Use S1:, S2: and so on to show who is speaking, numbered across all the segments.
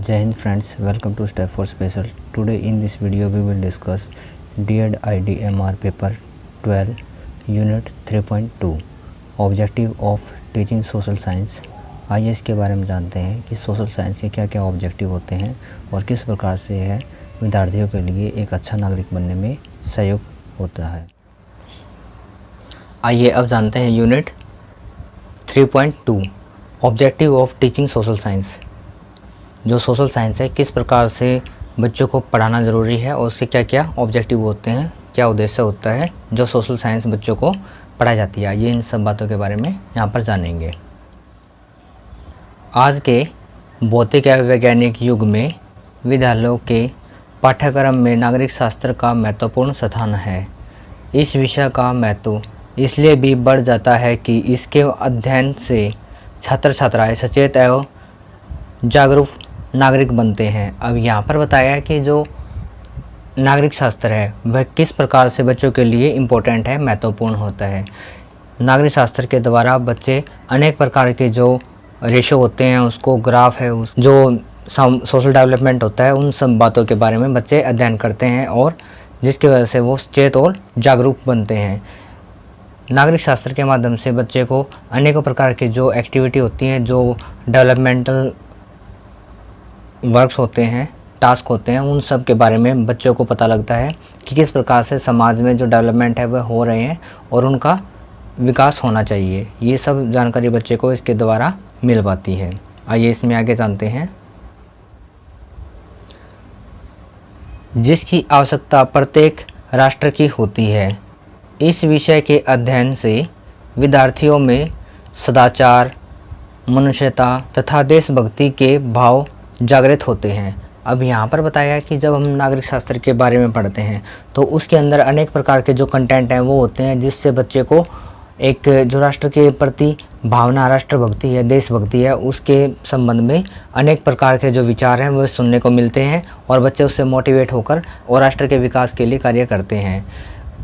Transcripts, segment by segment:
S1: Jai Hind friends, welcome to Step 4 Special. Today in this video we will discuss DED IDMR paper 12 unit 3.2 objective of teaching social science. आइए इसके बारे में जानते हैं कि social science के क्या क्या ऑब्जेक्टिव होते हैं और किस प्रकार से यह विद्यार्थियों के लिए एक अच्छा नागरिक बनने में सहयोग होता है। आइए अब जानते हैं unit 3.2 objective of teaching social science. जो सोशल साइंस है किस प्रकार से बच्चों को पढ़ाना ज़रूरी है और उसके क्या क्या ऑब्जेक्टिव होते हैं, क्या उद्देश्य होता है जो सोशल साइंस बच्चों को पढ़ाई जाती है। ये इन सब बातों के बारे में यहाँ पर जानेंगे। आज के भौतिक एवं वैज्ञानिक युग में विद्यालयों के पाठ्यक्रम में नागरिक शास्त्र का महत्वपूर्ण स्थान है। इस विषय का महत्व इसलिए भी बढ़ जाता है कि इसके अध्ययन से छात्र छात्राएँ सचेत एवं जागरूक नागरिक बनते हैं। अब यहाँ पर बताया है कि जो नागरिक शास्त्र है वह किस प्रकार से बच्चों के लिए इम्पोर्टेंट है, महत्वपूर्ण होता है। नागरिक शास्त्र के द्वारा बच्चे अनेक प्रकार के जो रेशो होते हैं, उसको ग्राफ है, उस जो सोशल डेवलपमेंट होता है, उन सब बातों के बारे में बच्चे अध्ययन करते हैं और जिसकी वजह से वो सचेत और जागरूक बनते हैं। नागरिक शास्त्र के माध्यम से बच्चे को अनेकों प्रकार की जो एक्टिविटी होती हैं, जो डेवलपमेंटल वर्क्स होते हैं, टास्क होते हैं, उन सब के बारे में बच्चों को पता लगता है कि किस प्रकार से समाज में जो डेवलपमेंट है वह हो रहे हैं और उनका विकास होना चाहिए। ये सब जानकारी बच्चे को इसके द्वारा मिल पाती है। आइए इसमें आगे जानते हैं। जिसकी आवश्यकता प्रत्येक राष्ट्र की होती है। इस विषय के अध्ययन से विद्यार्थियों में सदाचार, मनुष्यता तथा देशभक्ति के भाव जागृत होते हैं। अब यहाँ पर बताया कि जब हम नागरिक शास्त्र के बारे में पढ़ते हैं तो उसके अंदर अनेक प्रकार के जो कंटेंट हैं वो होते हैं, जिससे बच्चे को एक जो राष्ट्र के प्रति भावना, राष्ट्रभक्ति है, देशभक्ति है, उसके संबंध में अनेक प्रकार के जो विचार हैं वो सुनने को मिलते हैं और बच्चे उससे मोटिवेट होकर और राष्ट्र के विकास के लिए कार्य करते हैं।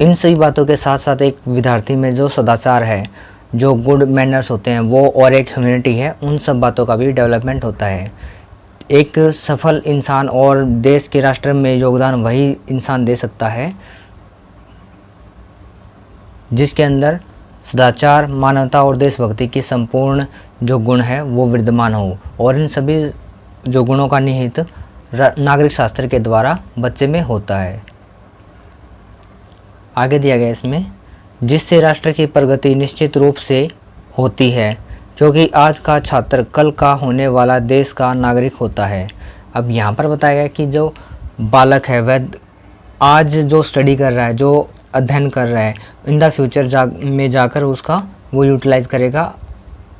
S1: इन सभी बातों के साथ साथ एक विद्यार्थी में जो सदाचार है, जो गुड मैनर्स होते हैं वो, और एक ह्यूमैनिटी है, उन सब बातों का भी डेवलपमेंट होता है। एक सफल इंसान और देश के राष्ट्र में योगदान वही इंसान दे सकता है जिसके अंदर सदाचार, मानवता और देशभक्ति की संपूर्ण जो गुण है वो विद्यमान हो, और इन सभी जो गुणों का निहित नागरिक शास्त्र के द्वारा बच्चे में होता है। आगे दिया गया इसमें, जिससे राष्ट्र की प्रगति निश्चित रूप से होती है, क्योंकि आज का छात्र कल का होने वाला देश का नागरिक होता है। अब यहाँ पर बताया गया कि जो बालक है वह आज जो स्टडी कर रहा है, जो अध्ययन कर रहा है, इन द फ्यूचर में जाकर उसका वो यूटिलाइज़ करेगा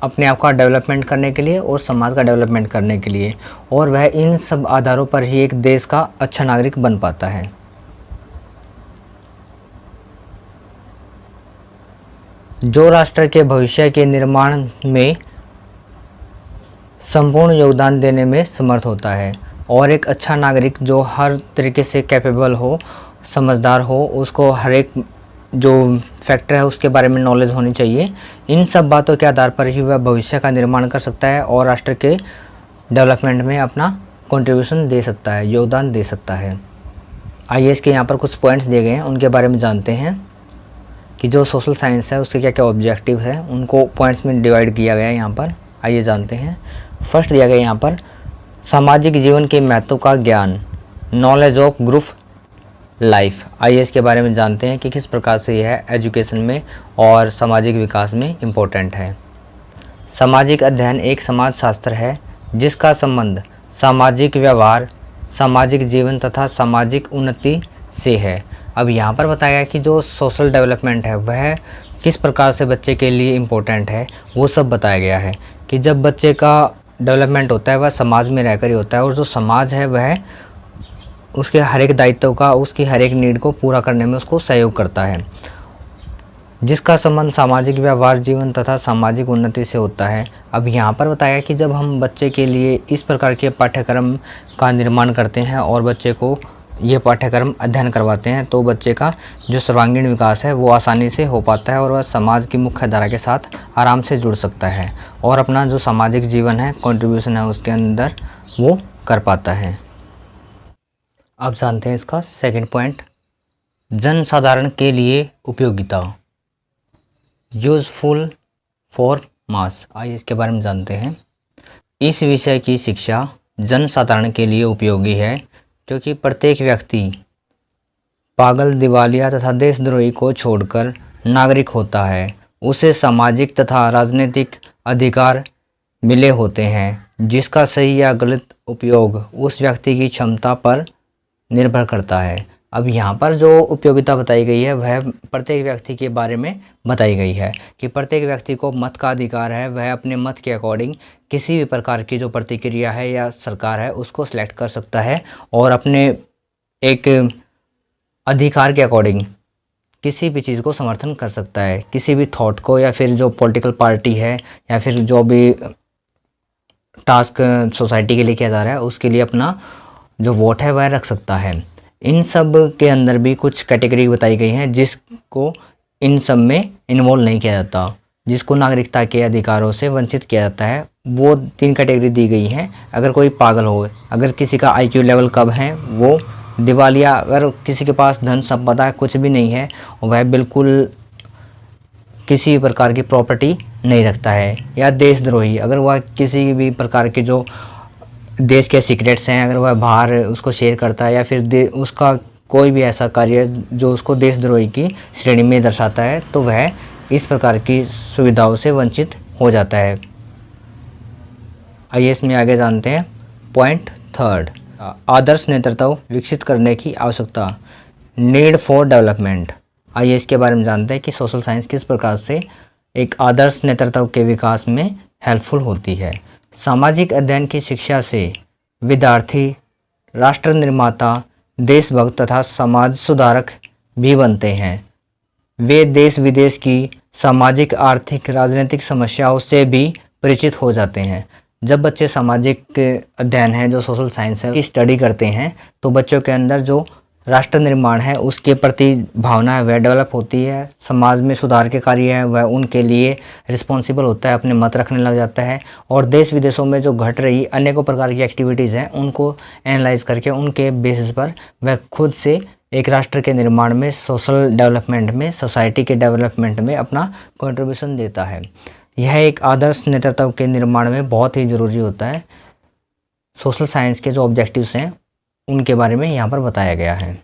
S1: अपने आप का डेवलपमेंट करने के लिए और समाज का डेवलपमेंट करने के लिए, और वह इन सब आधारों पर ही एक देश का अच्छा नागरिक बन पाता है। जो राष्ट्र के भविष्य के निर्माण में संपूर्ण योगदान देने में समर्थ होता है, और एक अच्छा नागरिक जो हर तरीके से कैपेबल हो, समझदार हो, उसको हर एक जो फैक्टर है उसके बारे में नॉलेज होनी चाहिए। इन सब बातों के आधार पर ही वह भविष्य का निर्माण कर सकता है और राष्ट्र के डेवलपमेंट में अपना कंट्रीब्यूशन दे सकता है, योगदान दे सकता है। आइए इसके यहाँ पर कुछ पॉइंट्स दिए गए हैं, उनके बारे में जानते हैं कि जो सोशल साइंस है उसके क्या क्या ऑब्जेक्टिव है, उनको पॉइंट्स में डिवाइड किया गया है यहाँ पर। आइए जानते हैं। फर्स्ट दिया गया यहाँ पर, सामाजिक जीवन के महत्व का ज्ञान, नॉलेज ऑफ ग्रुप लाइफ। आइए इसके बारे में जानते हैं कि किस प्रकार से यह एजुकेशन में और सामाजिक विकास में इम्पोर्टेंट है। सामाजिक अध्ययन एक समाज शास्त्र है जिसका संबंध सामाजिक व्यवहार, सामाजिक जीवन तथा सामाजिक उन्नति से है। अब यहाँ पर बताया कि जो सोशल डेवलपमेंट है वह किस प्रकार से बच्चे के लिए इम्पोर्टेंट है, वो सब बताया गया है कि जब बच्चे का डेवलपमेंट होता है वह समाज में रहकर ही होता है, और जो समाज है वह उसके हर एक दायित्व का, उसकी हर एक नीड को पूरा करने में उसको सहयोग करता है, जिसका संबंध सामाजिक व्यवहार, जीवन तथा सामाजिक उन्नति से होता है। अब यहाँ पर बताया कि जब हम बच्चे के लिए इस प्रकार के पाठ्यक्रम का निर्माण करते हैं और बच्चे को ये पाठ्यक्रम अध्ययन करवाते हैं तो बच्चे का जो सर्वांगीण विकास है वो आसानी से हो पाता है और वह समाज की मुख्य धारा के साथ आराम से जुड़ सकता है और अपना जो सामाजिक जीवन है, कंट्रीब्यूशन है, उसके अंदर वो कर पाता है। अब जानते हैं इसका सेकंड पॉइंट, जनसाधारण के लिए उपयोगिता, यूजफुल फॉर मास। आइए इसके बारे में जानते हैं। इस विषय की शिक्षा जनसाधारण के लिए उपयोगी है क्योंकि प्रत्येक व्यक्ति पागल, दिवालिया तथा देशद्रोही को छोड़कर नागरिक होता है। उसे सामाजिक तथा राजनीतिक अधिकार मिले होते हैं जिसका सही या गलत उपयोग उस व्यक्ति की क्षमता पर निर्भर करता है। अब यहाँ पर जो उपयोगिता बताई गई है वह प्रत्येक व्यक्ति के बारे में बताई गई है कि प्रत्येक व्यक्ति को मत का अधिकार है। वह अपने मत के अकॉर्डिंग किसी भी प्रकार की जो प्रतिक्रिया है या सरकार है उसको सिलेक्ट कर सकता है और अपने एक अधिकार के अकॉर्डिंग किसी भी चीज़ को समर्थन कर सकता है, किसी भी थॉट को या फिर जो पॉलिटिकल पार्टी है या फिर जो भी टास्क सोसाइटी के लिए किया जा रहा है उसके लिए अपना जो वोट है वह रख सकता है। इन सब के अंदर भी कुछ कैटेगरी बताई गई हैं जिसको इन सब में इन्वॉल्व नहीं किया जाता, जिसको नागरिकता के अधिकारों से वंचित किया जाता है। वो 3 कैटेगरी दी गई हैं। अगर कोई पागल हो, अगर किसी का IQ लेवल कम है, वो दिवालिया, अगर किसी के पास धन संपदा कुछ भी नहीं है, वह बिल्कुल किसी प्रकार की प्रॉपर्टी नहीं रखता है, या देशद्रोही, अगर वह किसी भी प्रकार के जो देश के सीक्रेट्स हैं अगर वह बाहर उसको शेयर करता है या फिर उसका कोई भी ऐसा कार्य जो उसको देशद्रोही की श्रेणी में दर्शाता है तो वह इस प्रकार की सुविधाओं से वंचित हो जाता है। आइए इसमें आगे जानते हैं पॉइंट थर्ड, आदर्श नेतृत्व विकसित करने की आवश्यकता, नीड फॉर डेवलपमेंट। आइए इसके बारे में जानते हैं कि सोशल साइंस किस प्रकार से एक आदर्श नेतृत्व के विकास में हेल्पफुल होती है। सामाजिक अध्ययन की शिक्षा से विद्यार्थी राष्ट्र निर्माता, देशभक्त तथा समाज सुधारक भी बनते हैं। वे देश विदेश की सामाजिक, आर्थिक, राजनीतिक समस्याओं से भी परिचित हो जाते हैं। जब बच्चे सामाजिक अध्ययन है जो सोशल साइंस है की स्टडी करते हैं तो बच्चों के अंदर जो राष्ट्र निर्माण है उसके प्रति भावना है वह डेवलप होती है। समाज में सुधार के कार्य है वह उनके लिए रिस्पॉन्सिबल होता है, अपने मत रखने लग जाता है और देश विदेशों में जो घट रही अनेकों प्रकार की एक्टिविटीज़ हैं उनको एनालाइज करके उनके बेसिस पर वह खुद से एक राष्ट्र के निर्माण में, सोशल डेवलपमेंट में, सोसाइटी के डेवलपमेंट में अपना कंट्रीब्यूशन देता है। यह एक आदर्श नेतृत्व के निर्माण में बहुत ही ज़रूरी होता है। सोशल साइंस के जो ऑब्जेक्टिव्स हैं उनके बारे में यहाँ पर बताया गया है।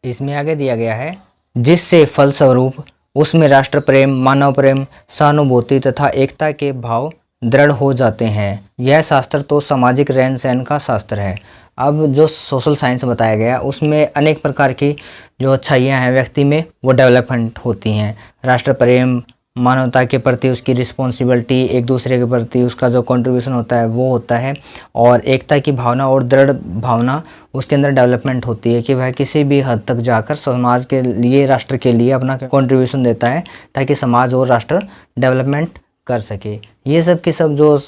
S1: इसमें आगे दिया गया है, जिससे फलस्वरूप उसमें राष्ट्र प्रेम, मानव प्रेम, सहानुभूति तथा एकता के भाव दृढ़ हो जाते हैं। यह शास्त्र तो सामाजिक रहन सहन का शास्त्र है। अब जो सोशल साइंस बताया गया उसमें अनेक प्रकार की जो अच्छाइयाँ हैं व्यक्ति में वो डेवलपमेंट होती हैं। राष्ट्र प्रेम, मानवता के प्रति उसकी रिस्पॉन्सिबिलिटी, एक दूसरे के प्रति उसका जो कंट्रीब्यूशन होता है वो होता है, और एकता की भावना और दृढ़ भावना उसके अंदर डेवलपमेंट होती है कि वह किसी भी हद तक जाकर समाज के लिए, राष्ट्र के लिए अपना कंट्रीब्यूशन देता है ताकि समाज और राष्ट्र डेवलपमेंट कर सके। ये सब की सब जो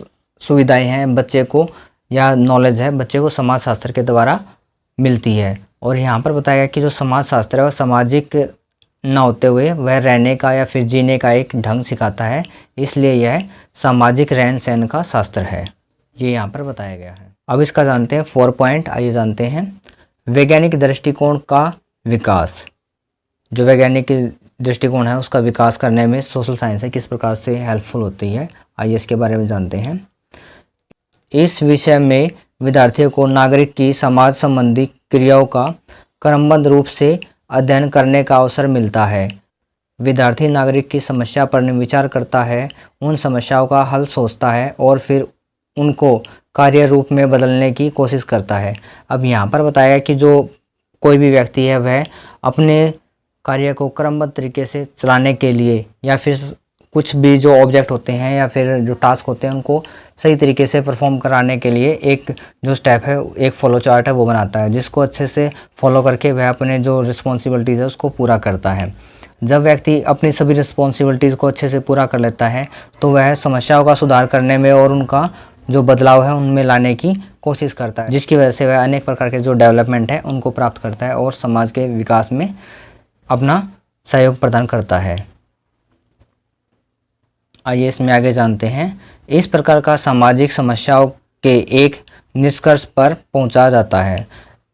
S1: सुविधाएं हैं बच्चे को, या नॉलेज है बच्चे को समाज शास्त्र के द्वारा मिलती है। और यहाँ पर बताया गया कि जो समाज शास्त्र है वह सामाजिक न होते हुए वह रहने का या फिर जीने का एक ढंग सिखाता है, इसलिए यह सामाजिक रहन सहन का शास्त्र है, ये यहाँ पर बताया गया है। अब इसका जानते हैं 4 पॉइंट। आइए जानते हैं वैज्ञानिक दृष्टिकोण का विकास। जो वैज्ञानिक दृष्टिकोण है उसका विकास करने में सोशल साइंस किस प्रकार से हेल्पफुल होती है, आइए इसके बारे में जानते हैं। इस विषय में विद्यार्थियों को नागरिक की समाज संबंधी क्रियाओं का क्रमबद्ध रूप से अध्ययन करने का अवसर मिलता है। विद्यार्थी नागरिक की समस्या पर विचार करता है, उन समस्याओं का हल सोचता है और फिर उनको कार्य रूप में बदलने की कोशिश करता है। अब यहाँ पर बताया कि जो कोई भी व्यक्ति है वह अपने कार्य को क्रमबद्ध तरीके से चलाने के लिए, या फिर कुछ भी जो ऑब्जेक्ट होते हैं या फिर जो टास्क होते हैं उनको सही तरीके से परफॉर्म कराने के लिए एक जो स्टेप है, एक फ्लो चार्ट है वो बनाता है, जिसको अच्छे से फॉलो करके वह अपने जो रिस्पॉन्सिबिलिटीज़ है उसको पूरा करता है। जब व्यक्ति अपनी सभी रिस्पॉन्सिबिलिटीज़ को अच्छे से पूरा कर लेता है तो वह समस्याओं का सुधार करने में और उनका जो बदलाव है उनमें लाने की कोशिश करता है, जिसकी वजह से वह अनेक प्रकार के जो डेवलपमेंट है उनको प्राप्त करता है और समाज के विकास में अपना सहयोग प्रदान करता है। आइए इसमें आगे जानते हैं। इस प्रकार का सामाजिक समस्याओं के एक निष्कर्ष पर पहुंचा जाता है।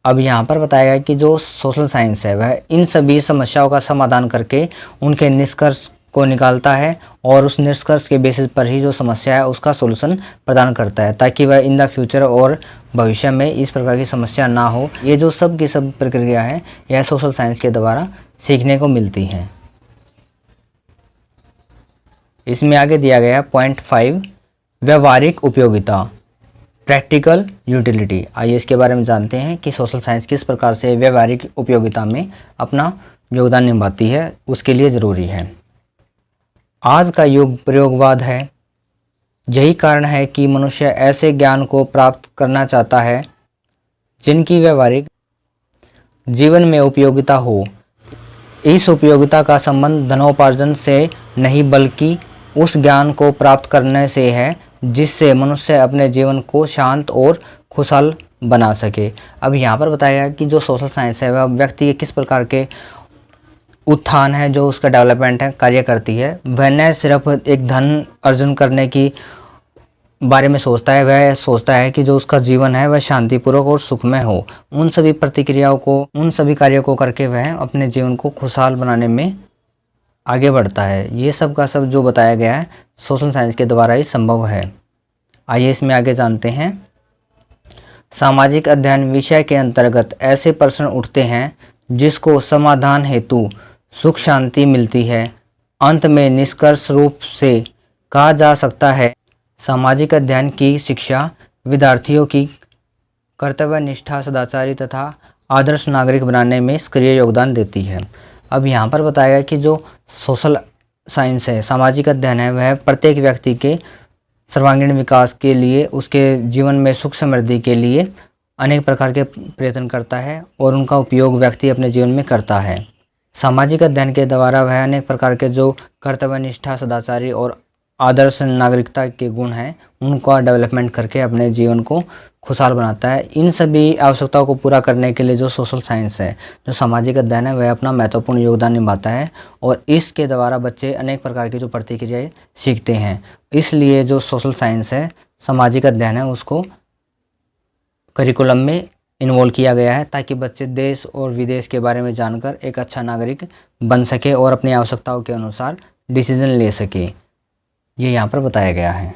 S1: अब यहाँ पर बताया गया कि जो सोशल साइंस है वह इन सभी समस्याओं का समाधान करके उनके निष्कर्ष को निकालता है और उस निष्कर्ष के बेसिस पर ही जो समस्या है उसका सॉल्यूशन प्रदान करता है, ताकि वह इन द फ्यूचर और भविष्य में इस प्रकार की समस्या ना हो। ये जो सब की सब प्रक्रिया है यह सोशल साइंस के द्वारा सीखने को मिलती है। इसमें आगे दिया गया पॉइंट 5 व्यवहारिक उपयोगिता, प्रैक्टिकल यूटिलिटी। आइए इसके बारे में जानते हैं कि सोशल साइंस किस प्रकार से व्यवहारिक उपयोगिता में अपना योगदान निभाती है, उसके लिए ज़रूरी है। आज का युग प्रयोगवाद है। यही कारण है कि मनुष्य ऐसे ज्ञान को प्राप्त करना चाहता है जिनकी व्यवहारिक जीवन में उपयोगिता हो। इस उपयोगिता का संबंध धनोपार्जन से नहीं बल्कि उस ज्ञान को प्राप्त करने से है जिससे मनुष्य अपने जीवन को शांत और खुशहाल बना सके। अब यहाँ पर बताया गया कि जो सोशल साइंस है वह व्यक्ति के किस प्रकार के उत्थान है, जो उसका डेवलपमेंट है, कार्य करती है। वह न सिर्फ एक धन अर्जन करने की बारे में सोचता है, वह सोचता है कि जो उसका जीवन है वह शांतिपूर्वक और सुखमय हो। उन सभी प्रतिक्रियाओं को, उन सभी कार्यों को करके वह अपने जीवन को खुशहाल बनाने में आगे बढ़ता है। ये सब का सब जो बताया गया है सोशल साइंस के द्वारा ही संभव है। आइए इसमें आगे जानते हैं। सामाजिक अध्ययन विषय के अंतर्गत ऐसे प्रश्न उठते हैं जिसको समाधान हेतु सुख शांति मिलती है। अंत में निष्कर्ष रूप से कहा जा सकता है सामाजिक अध्ययन की शिक्षा विद्यार्थियों की कर्तव्य निष्ठा, सदाचारी तथा आदर्श नागरिक बनाने में सक्रिय योगदान देती है। अब यहाँ पर बताया गया कि जो सोशल साइंस है, सामाजिक अध्ययन है, वह प्रत्येक व्यक्ति के सर्वांगीण विकास के लिए, उसके जीवन में सुख समृद्धि के लिए अनेक प्रकार के प्रयत्न करता है और उनका उपयोग व्यक्ति अपने जीवन में करता है। सामाजिक अध्ययन के द्वारा वह अनेक प्रकार के जो कर्तव्य निष्ठा, सदाचारी और आदर्श नागरिकता के गुण हैं उनका डेवलपमेंट करके अपने जीवन को खुशहाल बनाता है। इन सभी आवश्यकताओं को पूरा करने के लिए जो सोशल साइंस है, जो सामाजिक अध्ययन है, वह अपना महत्वपूर्ण योगदान निभाता है और इसके द्वारा बच्चे अनेक प्रकार की जो प्रतिक्रियाएं सीखते हैं। इसलिए जो सोशल साइंस है, सामाजिक अध्ययन है, उसको करिकुलम में इन्वॉल्व किया गया है ताकि बच्चे देश और विदेश के बारे में जानकर एक अच्छा नागरिक बन सके और अपनी आवश्यकताओं के अनुसार डिसीजन ले सके। ये यहाँ पर बताया गया है।